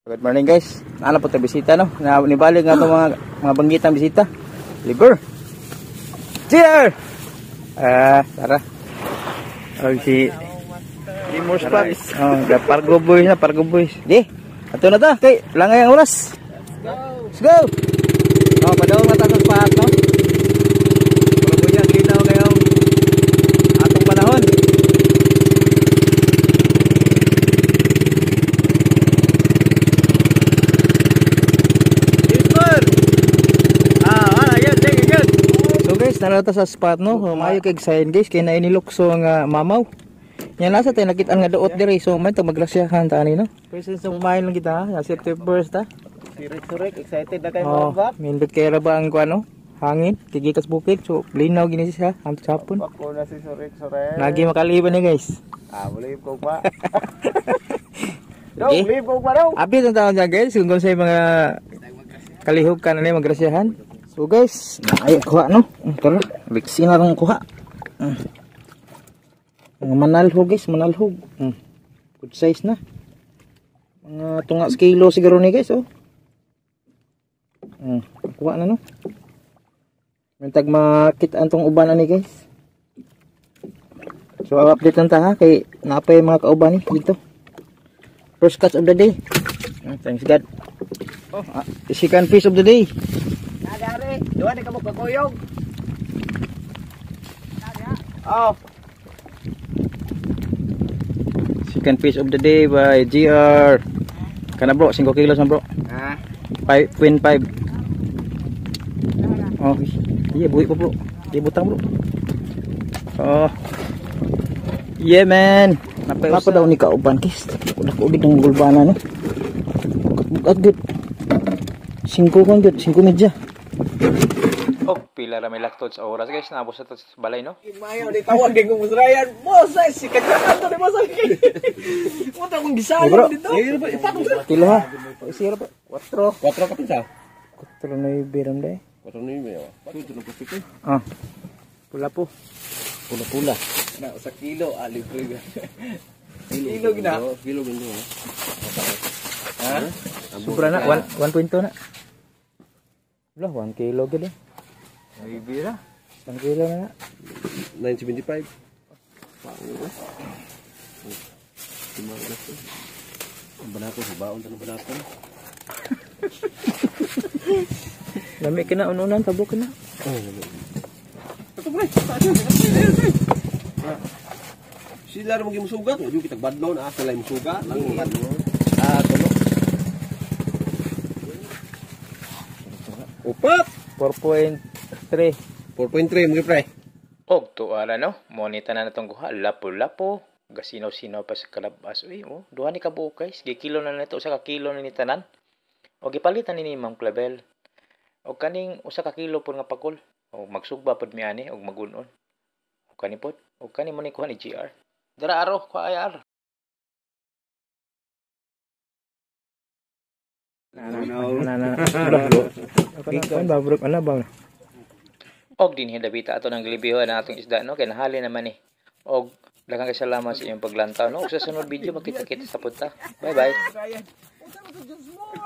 Good morning guys. Ano po 'tong bisita no? Nibalik nga 'tong mga banggitang bisita. Liver. Cheer. Tara. Oh si Limor Spots. Oh, the Pargo Boys na, Pargo Boys. Di. Ato na ta kay langay ang oras. Let's go. Oh, padawon mata sa spot no. Puro yan ginaw ngayong atong panahon. Narata sa spot no, maayo kay excited guys kay nainilukso nga mamaw. Nya nasa tay nakit-an nga duot dire so man tag maglasyahan ta ani no. Presence ng mail lang kita, ha, September ta. Surek excited na kay mabab. Mindot kay ra ba ang kuano? Hangin, gigikas bukid so linaw gini siya ang sapon. Ako na si Surek. Nagi makaliban ni guys. Believe ko pa. Dong, believe ko pa daw. Update ang taon dyan guys kung sa mga kalihog ka na ni magrasyahan. So guys, ay kuha no. Tara, liksi na lang kuha. Manalhog guys, manalhog. Good size na. Mga tunga kilo siguro ni guys oh. Kuha na no. Mentag makita antong uban ani guys. So update lang ta ha kay napay mga kauban ni dito. First catch of the day. Thanks God. Oh, second fish of the day. Nadari, duwa ni kamok pagkuyog. Oh. Second fish of the day by GR. Kana bro, 5 kilos na bro. 5.5. Oh, iya buhi pa bro. Di butang bro. Oh. Yeah man. Napa daw ni kauban kis. Udah ugid ng gulbana ni. Agad. 5 kan gud, 5 medya. Oh, pila ra may laktod sa oras guys, naabot sa balay no. Mayo di tawag din ko musrayan. Mosay si kadyan to ni Mosay. Mo ta kung gisayon dito. Kilo ha. Sira pa. 4 ka pinsa. 4 na ibiram dai. 4 ni mayo. Patu no plastic. Pula po. Pula. Na sa kilo libre. Kilo gina. Kilo gina. Ha? Sobra na 1.2 na. Wala 1 kilo gid. Ay bira. 1 kilo na. 975. Ang banato sa baon tanong banato. Lami kina ununan tabok na. Ito pre. Sila mo gimusugat, yo kita badlon sila musugat lang badlon. Tulo. Upat 4.3. 4.3 mo pre. Og tuara no, monita na natong kuha lapo-lapo, gasinaw-sinaw pa sa kalabas. Uy, duha ni ka buok guys, gikilo na nito usa ka kilo ni tanan. Og gipalitan ni Mang Clavel. Og kaning usa ka kilo pud nga pakul. Og magsugba pud mi ani og magun-on. Og kani pud, og kani mo ni kuha ni GR. Dara aro ko ayar. Og din hidabita ato ng glibiho na atong isda no kay nahali naman ni. Og daghang salamat sa inyong paglantaw no. Ug sa sunod video makita-kita sa punta. Bye bye.